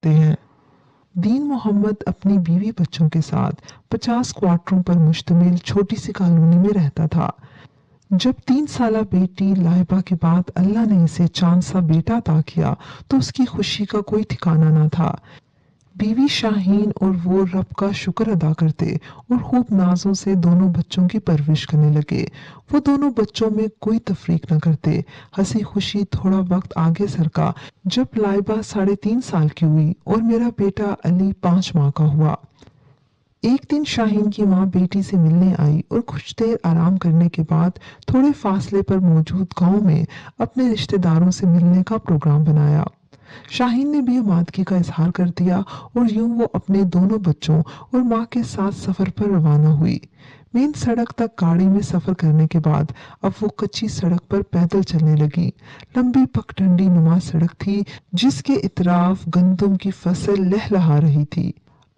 सकते हैं। दीन मोहम्मद अपनी बीवी बच्चों के साथ 50 क्वार्टरों पर मुश्तमिल छोटी सी कॉलोनी में रहता था। जब 3 साला बेटी लाइबा के बाद अल्लाह ने इसे चांद सा बेटा अता किया तो उसकी खुशी का कोई ठिकाना ना था। बीवी शाहीन और वो रब का शुक्र अदा करते और खूब नाजों से दोनों बच्चों की परवरिश करने लगे। वो दोनों बच्चों में कोई तफरीक न करते। हंसी खुशी थोड़ा वक्त आगे सरका जब लाइबा 3.5 साल की हुई और मेरा बेटा अली 5 माह का हुआ। एक दिन शाहीन की माँ बेटी से मिलने आई और कुछ देर आराम करने के बाद थोड़े फासले पर मौजूद गांव में अपने रिश्तेदारों से मिलने का प्रोग्राम बनाया। शाहीन ने भी मादगी का इजहार कर दिया और यूं वो अपने दोनों बच्चों और माँ के साथ सफर पर रवाना हुई। मेन सड़क तक गाड़ी में सफर करने के बाद अब वो कच्ची सड़क पर पैदल चलने लगी। लंबी पगडंडी नुमा सड़क थी जिसके इतराफ गंदम की फसल लहलहा रही थी।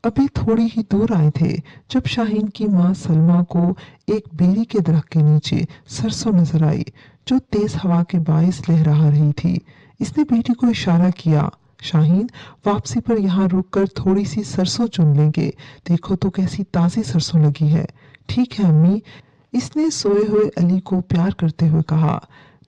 अभी थोड़ी ही दूर आए थे जब शाहीन की माँ सलमा को एक बेरी के दरख्त के नीचे सरसों नजर आई जो तेज हवा के बाइस लहरा रही थी। इसने बेटी को इशारा किया, शाहीन वापसी पर यहाँ रुककर थोड़ी सी सरसों चुन लेंगे, देखो तो कैसी ताजी सरसों लगी है। ठीक है अम्मी, इसने सोए हुए अली को प्यार करते हुए कहा।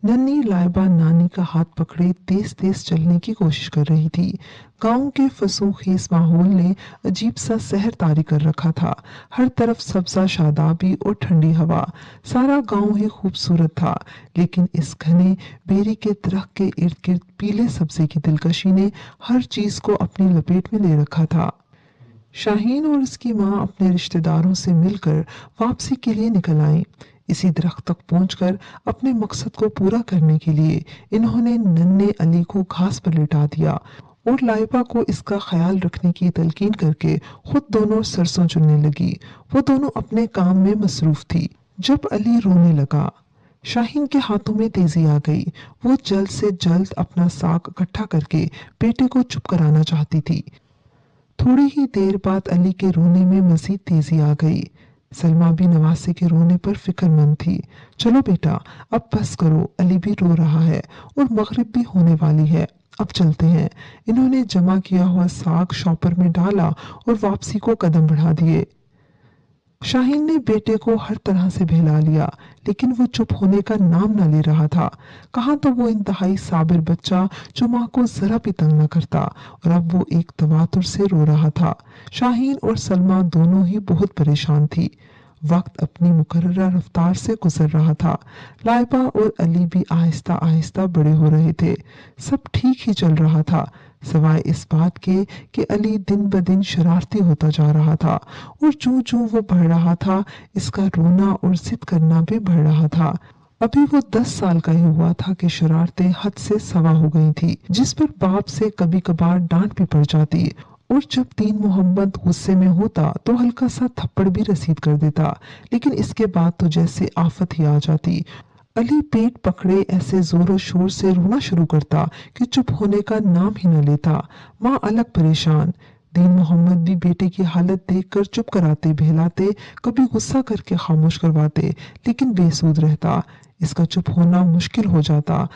नन्ही लाइबा नानी का हाथ पकड़े तेज तेज चलने की कोशिश कर रही थी। गांव के फसूखेज माहौल ने अजीब सा सहर तारी कर रखा था। हर तरफ सब्जा शादाबी और ठंडी हवा। सारा गांव ही खूबसूरत था, लेकिन इस घने बेरी के दरख्त के इर्द गिर्द पीले सब्जे की दिलकशी ने हर चीज को अपनी लपेट में ले रखा था। शाहीन और उसकी माँ अपने रिश्तेदारों से मिलकर वापसी के लिए निकल आईं। इसी दरख्त तक पहुंचकर अपने मकसद को पूरा करने के लिए इन्होंने नन्हे अली को घास पर लिटा दिया और लाइबा को इसका ख्याल रखने की तलकीन करके खुद दोनों सरसों चुनने लगी। वो दोनों अपने काम में मसरूफ थी जब अली रोने लगा। शाहीन के हाथों में तेजी आ गई। वो जल्द से जल्द अपना साक इकट्ठा करके बेटे को चुप कराना चाहती थी। थोड़ी ही देर बाद अली के रोने में मजीद तेजी आ गई। सलमा भी नवासे के रोने पर फिक्रमंद थी। चलो बेटा अब बस करो, अली भी रो रहा है और मगरिब भी होने वाली है, अब चलते हैं। इन्होंने जमा किया हुआ साग शॉपर में डाला और वापसी को कदम बढ़ा दिए। शाहीन ने बेटे को हर तरह से बहला लिया, लेकिन वो चुप होने का नाम न ले रहा था। कहाँ तो वो इंतहाई साबिर बच्चा जो माँ को जरा भी तंग न करता, और अब वो एक तवातुर से रो रहा था। शाहीन और सलमा दोनों ही बहुत परेशान थी। वक्त अपनी मुकर्रर रफ्तार से गुजर रहा था। लाइबा और अली भी आहिस्ता आहिस्ता बड़े हो रहे थे। सब ठीक ही चल रहा था, सिवाय इस बात के कि अली दिन ब दिन शरारती होता जा रहा था और जूं जूं वो बढ़ रहा था इसका रोना और जिद करना भी बढ़ रहा था। अभी वो 10 साल का ही हुआ था कि शरारतें हद से सवा हो गई थी, जिस पर बाप से कभी कभार डांट भी पड़ जाती और जब दीन मोहम्मद गुस्से में होता तो हल्का सा थप्पड़ भी रसीद कर देता, लेकिन इसके बाद तो जैसे आफत ही आ जाती। अली पेट पकड़े ऐसे जोरों शोर से रोना शुरू करता कि चुप होने का नाम ही न लेता। माँ अलग परेशान। दीन मोहम्मद भी बेटे की हालत देखकर चुप कराते बहलाते, कभी गुस्सा करके खामोश करवाते, लेकिन बेसूद रहता। इसका चुप होना मुश्किल हो जाता।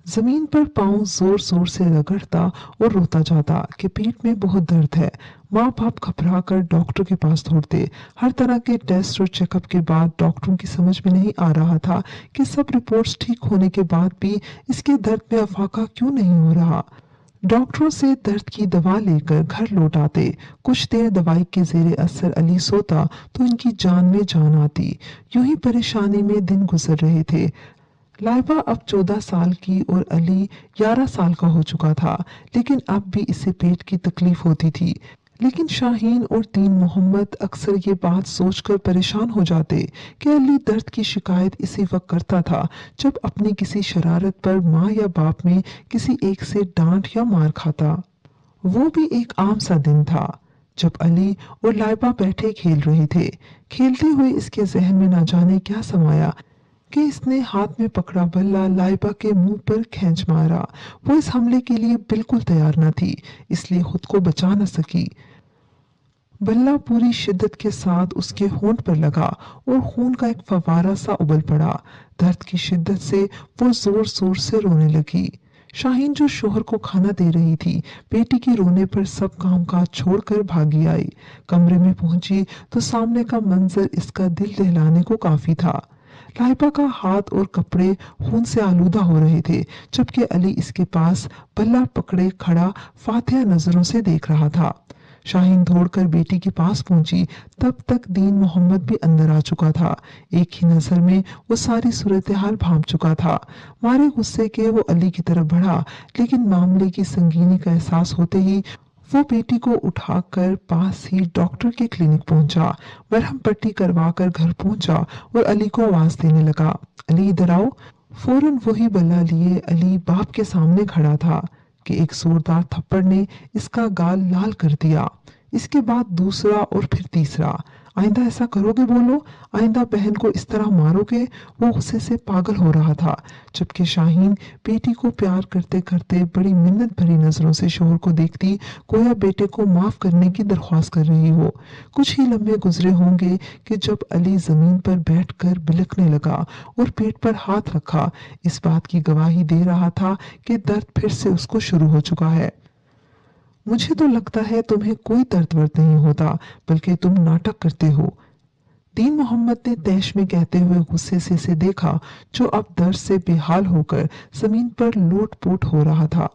जमीन पर पांव जोर जोर से रगड़ता और रोता जाता कि पेट में बहुत दर्द है। माँ बाप घबरा कर डॉक्टर के पास दौड़ते। हर तरह के टेस्ट और चेकअप के बाद डॉक्टरों की समझ में नहीं आ रहा था कि सब रिपोर्ट्स ठीक होने के बाद भी इसके दर्द में अफाका क्यों नहीं हो रहा। डॉक्टरों से दर्द की दवा लेकर घर लौट आते। कुछ देर दवाई के जेरे असर अली सोता तो इनकी जान में जान आती। यूं ही परेशानी में दिन गुजर रहे थे। लाइबा अब 14 साल की और अली 11 साल का हो चुका था, लेकिन अब भी इसे पेट की तकलीफ होती थी। लेकिन शाहीन और दीन मोहम्मद अक्सर ये बात सोचकर परेशान हो जाते कि अली दर्द की शिकायत इसी वक्त करता था जब अपनी किसी शरारत पर माँ या बाप में किसी एक से डांट या मार खाता। वो भी एक आम सा दिन था जब अली और लाइबा बैठे खेल रहे थे। खेलते हुए इसके जहन में न जाने क्या समाया कि इसने हाथ में पकड़ा बल्ला लाइबा के मुंह पर खींच मारा। वो इस हमले के लिए बिल्कुल तैयार न थी, इसलिए खुद को बचा न सकी। बल्ला पूरी शिद्दत के साथ उसके होंठ पर लगा और खून का एक फवारा सा उबल पड़ा। दर्द की शिद्दत से वो जोर जोर से रोने लगी। शाहीन जो शोहर को खाना दे रही थी, बेटी के रोने पर सब काम काज छोड़कर भागी आई। कमरे में पहुंची तो सामने का मंजर इसका दिल दहलाने को काफी था। लाइबा का हाथ और कपड़े खून से आलूदा हो रहे थे, जबकि अली इसके पास बल्ला पकड़े खड़ा फातिहा नजरों से देख रहा था। शाहीन दौड़कर बेटी के पास पहुंची, तब तक दीन मोहम्मद भी अंदर आ चुका था। एक ही नजर में वो सारी सूरत हाल भांप चुका था। मारे गुस्से के वो अली की तरफ बढ़ा, लेकिन मामले की संगीनी का एहसास होते ही वो बेटी को उठाकर पास ही डॉक्टर के क्लिनिक पहुंचा, मरहम पट्टी करवाकर घर पहुंचा और अली को आवाज देने लगा, अली इधर आओ। फौरन वही बल्ला लिए अली बाप के सामने खड़ा था कि एक जोरदार थप्पड़ ने इसका गाल लाल कर दिया। इसके बाद दूसरा और फिर तीसरा। आइंदा ऐसा करोगे बोलो, आइंदा बहन को इस तरह मारोगे। वो गुस्से से पागल हो रहा था, जबकि शाहीन बेटी को प्यार करते करते बड़ी मिन्नत भरी नजरों से शोहर को देखती, गोया बेटे को माफ करने की दरख्वास्त कर रही हो। कुछ ही लम्हे गुजरे होंगे कि जब अली जमीन पर बैठकर बिलखने लगा और पेट पर हाथ रखा, इस बात की गवाही दे रहा था कि दर्द फिर से उसको शुरू हो चुका है। मुझे तो लगता है तुम्हें कोई दर्द वर्द नहीं होता, बल्कि तुम नाटक करते हो। दीन मोहम्मद ने तैश में कहते हुए गुस्से से इसे देखा, जो अब दर्द से बेहाल होकर जमीन पर लोट-पोट हो रहा था।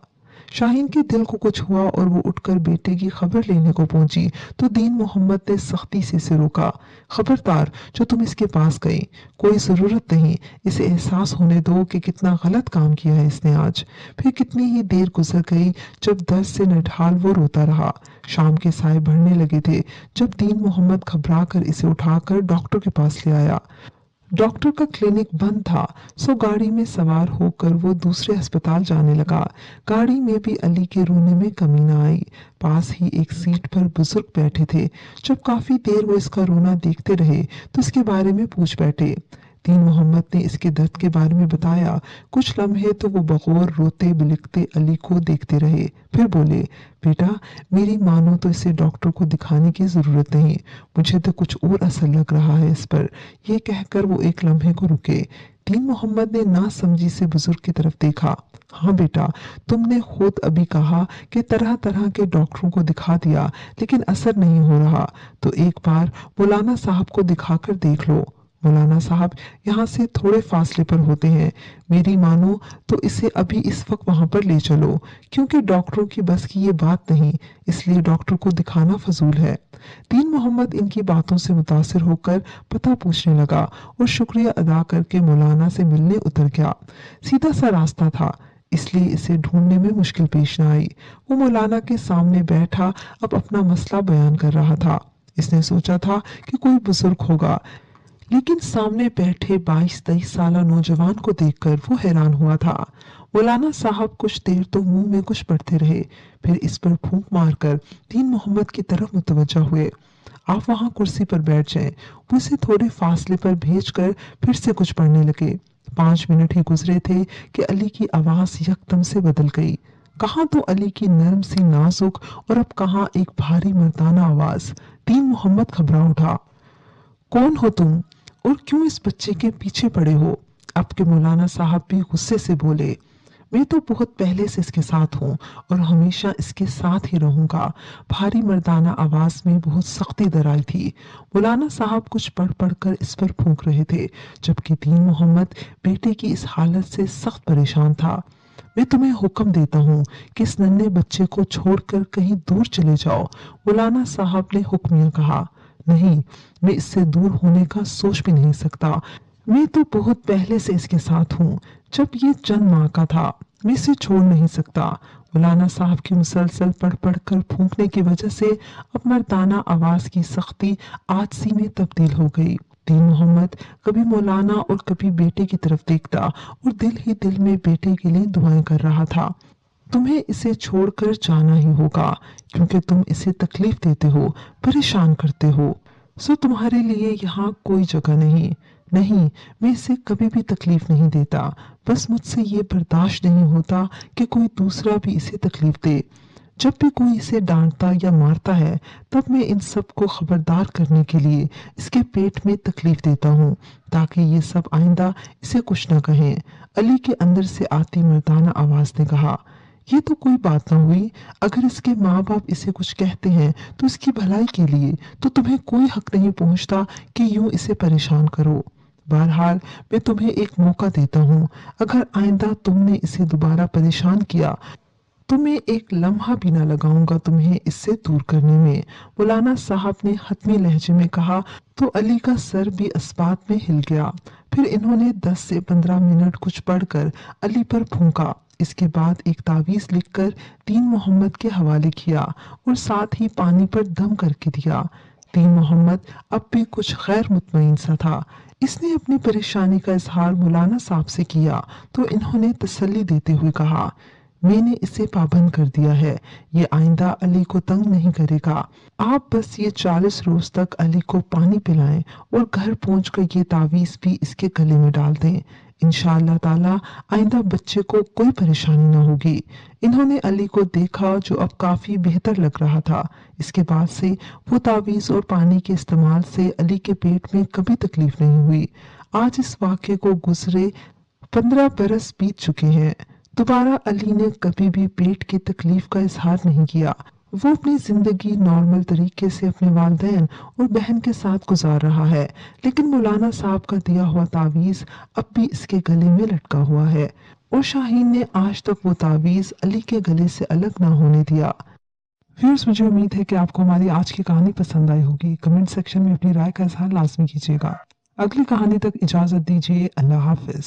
शाहीन के दिल को कुछ हुआ और वो उठकर बेटे की खबर लेने को पहुंची, तो दीन मोहम्मद ने सख्ती से इसे रोका। खबरदार, जो तुम इसके पास गई, कोई जरूरत नहीं। इसे एहसास होने दो कि कितना गलत काम किया है इसने आज। फिर कितनी ही देर गुजर गई जब दर्द से नढाल वो रोता रहा। शाम के साए बढ़ने लगे थे जब दीन मोहम्मद घबरा कर इसे उठाकर डॉक्टर के पास ले आया। डॉक्टर का क्लिनिक बंद था, सो गाड़ी में सवार होकर वो दूसरे अस्पताल जाने लगा। गाड़ी में भी अली के रोने में कमी न आई। पास ही एक सीट पर बुजुर्ग बैठे थे। जब काफी देर वो इसका रोना देखते रहे तो इसके बारे में पूछ बैठे। दीन मोहम्मद ने इसके दर्द के बारे में बताया। कुछ लम्हे तो वो बगौर रोते बिलखते अली को देखते रहे, फिर बोले, बेटा मेरी मानो तो इसे डॉक्टर को दिखाने की जरूरत नहीं, मुझे तो कुछ और असर लग रहा है इस पर। ये कहकर वो एक लम्हे को रुके। दीन मोहम्मद ने ना समझी से बुजुर्ग की तरफ देखा। हाँ बेटा, तुमने खुद अभी कहा कि तरह तरह के डॉक्टरों को दिखा दिया, लेकिन असर नहीं हो रहा, तो एक बार मौलाना साहब को दिखाकर देख लो। मौलाना साहब यहाँ से थोड़े फासले पर होते हैं। मेरी मानो तो इसे अभी इस वक्त वहां पर ले चलो, क्योंकि डॉक्टरों की बस की ये बात नहीं, इसलिए डॉक्टर को दिखाना फजूल है। दीन मोहम्मद इनकी बातों से मुतासिर होकर पता पूछने लगा और शुक्रिया अदा करके मौलाना से मिलने उतर गया। सीधा सा रास्ता था, इसलिए इसे ढूंढने में मुश्किल पेश न आई। वो मौलाना के सामने बैठा अब अपना मसला बयान कर रहा था। इसने सोचा था कि कोई बुजुर्ग होगा, लेकिन सामने बैठे 22-23 साला नौजवान को देखकर वो हैरान हुआ था। मौलाना साहब कुछ देर तो मुंह में कुछ पढ़ते रहे, फिर इस पर फूंक मारकर दीन मोहम्मद की तरफ मुतवज्जा हुए। आप वहां कुर्सी पर बैठ जाएं। वो इसे थोड़े फासले पर भेजकर फिर से कुछ पढ़ने लगे। 5 मिनट ही गुजरे थे कि अली की आवाज यकदम से बदल गई। कहाँ तो अली की नरम सी नाजुक और अब कहाँ एक भारी मर्दाना आवाज। दीन मोहम्मद घबरा उठा। कौन हो तुम और क्यों इस बच्चे के पीछे पड़े हो? अब के मौलाना साहब भी गुस्से से बोले, मैं तो बहुत पहले से इसके साथ हूँ और हमेशा इसके साथ ही रहूंगा। भारी मर्दाना आवाज में बहुत सख्ती दराई थी। मौलाना साहब कुछ पढ़ पढ़ कर इस पर फूंक रहे थे, जबकि दीन मोहम्मद बेटे की इस हालत से सख्त परेशान था। मैं तुम्हें हुक्म देता हूँ कि इस नन्हे बच्चे को छोड़कर कहीं दूर चले जाओ, मौलाना साहब ने हुक्मिया कहा। नहीं, मैं इससे दूर होने का सोच भी नहीं सकता। मैं तो बहुत पहले से इसके साथ हूँ, जब ये चंद माह का था। मैं इसे छोड़ नहीं सकता। मौलाना साहब की मुसलसल पढ़ पढ़ कर फूंकने की वजह से अब मर्दाना आवाज की सख्ती आजसी में तब्दील हो गई। दीन मोहम्मद कभी मौलाना और कभी बेटे की तरफ देखता और दिल ही दिल में बेटे के लिए दुआएं कर रहा था। तुम्हें इसे छोड़कर जाना ही होगा, क्योंकि तुम इसे तकलीफ देते हो, परेशान करते हो। सो तुम्हारे लिए यहाँ कोई जगह नहीं। नहीं, मैं इसे कभी भी तकलीफ नहीं देता, बस मुझसे ये बर्दाश्त नहीं होता कि कोई दूसरा भी इसे तकलीफ दे। जब भी कोई इसे डांटता या मारता है तब मैं इन सब को खबरदार करने के लिए इसके पेट में तकलीफ देता हूँ ताकि ये सब आइंदा इसे कुछ न कहें। अली के अंदर से आती मर्दाना आवाज ने कहा, ये तो कोई बात ना हुई। अगर इसके माँ बाप इसे कुछ कहते हैं तो इसकी भलाई के लिए, तो तुम्हें कोई हक नहीं पहुंचता कि यूं इसे परेशान करो। बहरहाल मैं तुम्हें एक मौका देता हूँ, अगर आइंदा तुमने इसे दोबारा परेशान किया तो मैं एक लम्हा भी ना लगाऊंगा तुम्हें इससे दूर करने में। मौलाना साहब ने हतमी लहजे में कहा तो अली का सर भी अस्बात में हिल गया। फिर इन्होंने 10 से 15 मिनट कुछ पढ़कर अली पर फूंका। इसके बाद एक तावीज लिखकर दीन मोहम्मद के हवाले किया और साथ ही पानी पर दम करके दिया। दीन मोहम्मद अब भी कुछ गैर मुतमईन सा था। इसने अपनी परेशानी का इजहार मौलाना साहब से किया तो इन्होंने तसल्ली देते हुए कहा, मैंने इसे पाबंद कर दिया है, ये आइंदा अली को तंग नहीं करेगा। आप बस ये 40 रोज तक अली को पानी पिलाएं और घर पहुंचकर ये तावीज भी इसके गले में डाल दें। इंशाअल्लाह ताला आइंदा बच्चे को कोई परेशानी न होगी। इन्होंने अली को देखा जो अब काफी बेहतर लग रहा था। इसके बाद से वो तावीज और पानी के इस्तेमाल से अली के पेट में कभी तकलीफ नहीं हुई। आज इस वाक़े को गुजरे 15 बरस बीत चुके हैं। दोबारा अली ने कभी भी पेट की तकलीफ का इजहार नहीं किया। वो अपनी जिंदगी नॉर्मल तरीके से अपने वालिदैन और बहन के साथ गुजार रहा है, लेकिन मौलाना साहब का दिया हुआ तावीज अब भी इसके गले में लटका हुआ है और शाहीन ने आज तक वो तावीज अली के गले से अलग ना होने दिया। व्यूअर्स, मुझे उम्मीद है कि आपको हमारी आज की कहानी पसंद आई होगी। कमेंट सेक्शन में अपनी राय का इजहार लाजमी कीजिएगा। अगली कहानी तक इजाजत दीजिए। अल्लाह हाफिज।